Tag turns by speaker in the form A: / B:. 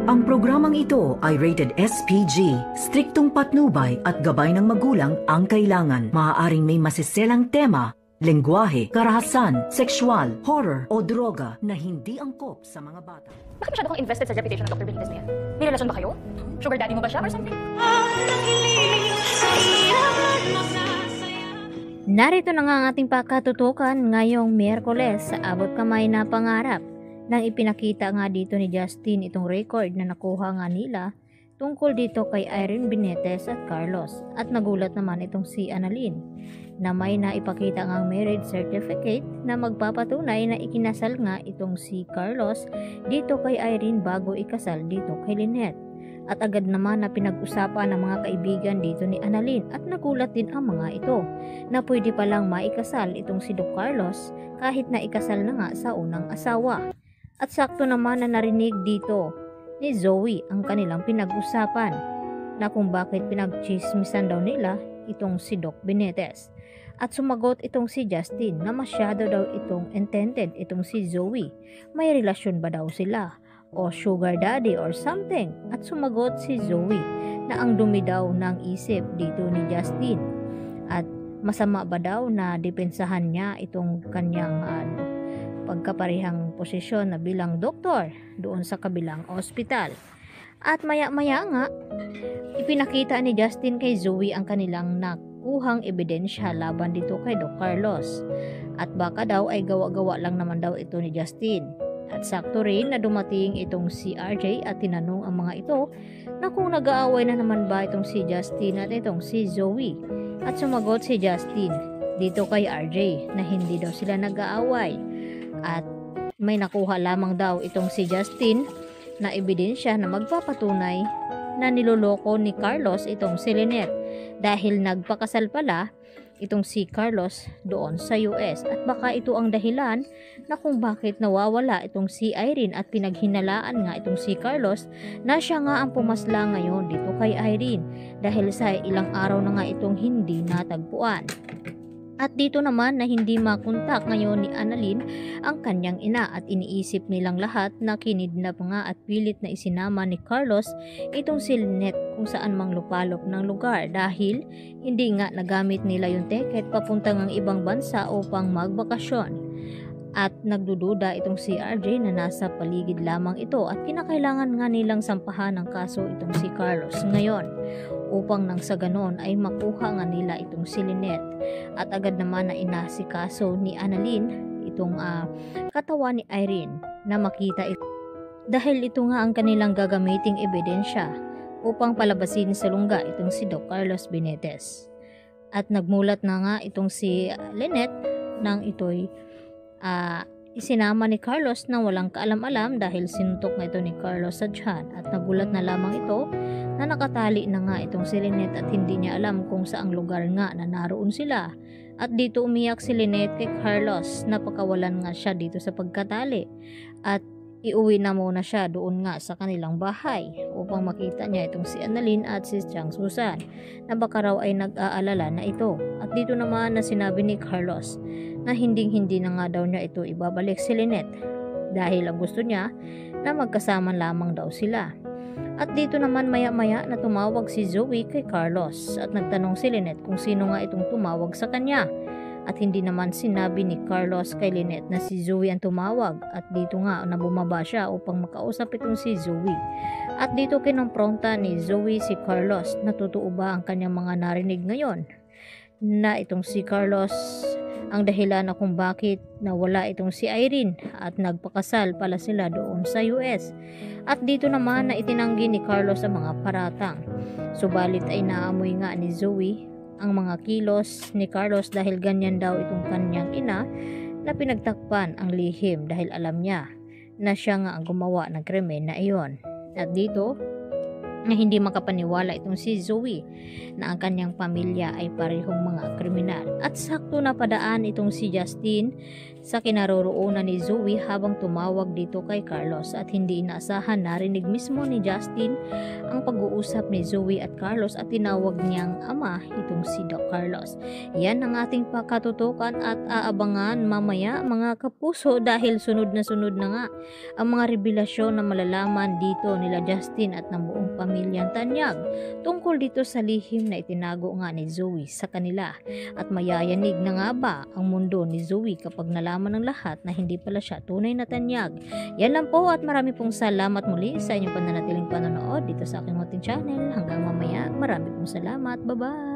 A: Ang programang ito ay rated SPG. Striktong patnubay at gabay ng magulang ang kailangan. Maaaring may masiselang tema, lengguwahe, karahasan, sexual, horror o droga na hindi angkop sa mga bata.
B: Bakit masyado kang invested sa reputation ng Dr. Benitez na yan? May relasyon ba kayo? Sugar daddy mo ba siya or something?
C: Narito na nga ang ating pakatutukan ngayong Miyerkules sa abot kamay na pangarap. Nang ipinakita nga dito ni Justin itong record na nakuha nga nila tungkol dito kay Irene Benitez at Carlos, at nagulat naman itong si Annalyn na may naipakita ngang marriage certificate na magpapatunay na ikinasal nga itong si Carlos dito kay Irene bago ikasal dito kay Lynette. At agad naman na pinag-usapan ng mga kaibigan dito ni Annalyn, at nagulat din ang mga ito na pwede palang maikasal itong si Doc Carlos kahit na ikasal na nga sa unang asawa. At sakto naman na narinig dito ni Zoe ang kanilang pinag-usapan na kung bakit pinagchismisan daw nila itong si Doc Benitez. At sumagot itong si Justin na masyado daw itong intended itong si Zoe. May relasyon ba daw sila o sugar daddy or something? At sumagot si Zoe na ang dumi daw ng isip dito ni Justin. At masama ba daw na depensahan niya itong kanyang pagkaparihang posisyon na bilang doktor doon sa kabilang ospital. At maya-maya nga, ipinakita ni Justin kay Zoe ang kanilang nakuhang ebidensya laban dito kay Doc Carlos. At baka daw ay gawa-gawa lang naman daw ito ni Justin. At sakto rin na dumating itong si RJ at tinanong ang mga ito na kung nag-aaway na naman ba itong si Justin at itong si Zoe. At sumagot si Justin dito kay RJ na hindi daw sila nag-aaway. At may nakuha lamang daw itong si Justin na ebidensya na magpapatunay na niloloko ni Carlos itong si Lynette dahil nagpakasal pala itong si Carlos doon sa US. At baka ito ang dahilan na kung bakit nawawala itong si Irene at pinaghinalaan nga itong si Carlos na siya nga ang pumasla ngayon dito kay Irene dahil sa ilang araw na nga itong hindi natagpuan. At dito naman na hindi makontak ngayon ni Annalyn ang kanyang ina, at iniisip nilang lahat na kinidnap nga at pilit na isinama ni Carlos itong si Lynette kung saan mang lupalop ng lugar dahil hindi nga nagamit nila yung ticket papunta ng ibang bansa upang magbakasyon. At nagdududa itong si RJ na nasa paligid lamang ito at kinakailangan nga nilang sampahan ng kaso itong si Carlos ngayon upang nang sa ganon ay makuha nga nila itong si Lynette. At agad naman na inasikaso ni Annalyn itong katawan ni Irene na makita ito dahil ito nga ang kanilang gagamiting ebidensya upang palabasin sa lungga itong si Doc Carlos Benitez. At nagmulat na nga itong si Lynette nang ito'y isinama ni Carlos nang walang kaalam-alam dahil sinuntok na ito ni Carlos sa tiyan. At nagulat na lamang ito na nakatali na nga itong si Lynette at hindi niya alam kung saang lugar nga na naroon sila. At dito umiyak si Lynette kay Carlos na pakawalan nga siya dito sa pagkatali at iuwi na muna siya doon nga sa kanilang bahay upang makita niya itong si Annalyn at si Chang Susan na baka raw ay nag-aalala na ito. At dito naman na sinabi ni Carlos na hindi na nga daw niya ito ibabalik si Lynette dahil ang gusto niya na magkasama lamang daw sila. At dito naman maya-maya na tumawag si Zoe kay Carlos at nagtanong si Lynette kung sino nga itong tumawag sa kanya. At hindi naman sinabi ni Carlos kay Lynette na si Zoe ang tumawag, at dito nga na bumaba siya upang makausap itong si Zoe. At dito kinompronta ni Zoe si Carlos na totoo ba ang kanyang mga narinig ngayon na itong si Carlos ang dahilan na kung bakit nawala itong si Irene at nagpakasal pala sila doon sa US. At dito naman na itinanggi ni Carlos ang mga paratang. Subalit ay naamoy nga ni Zoe ang mga kilos ni Carlos dahil ganyan daw itong kanyang ina na pinagtakpan ang lihim dahil alam niya na siya nga ang gumawa ng krimen na iyon. At dito na hindi makapaniwala itong si Zoe na ang kanyang pamilya ay parehong mga kriminal. At sakto na padaan itong si Justin sa kinaroroonan ni Zoe habang tumawag dito kay Carlos, at hindi inaasahan narinig mismo ni Justin ang pag-uusap ni Zoe at Carlos at tinawag niyang ama itong si Doc Carlos. Yan ang ating pakatutukan at aabangan mamaya mga kapuso, dahil sunod na nga ang mga revelasyon na malalaman dito nila Justin at ng buong pamilyang Tanyag tungkol dito sa lihim na itinago nga ni Zoe sa kanila. At mayayanig na nga ba ang mundo ni Zoe kapag nalaman ng lahat na hindi pala siya tunay na Tanyag? Yan lang po, at marami pong salamat muli sa inyong pananatiling panonood dito sa aking munting channel. Hanggang mamaya, marami pong salamat. Bye-bye!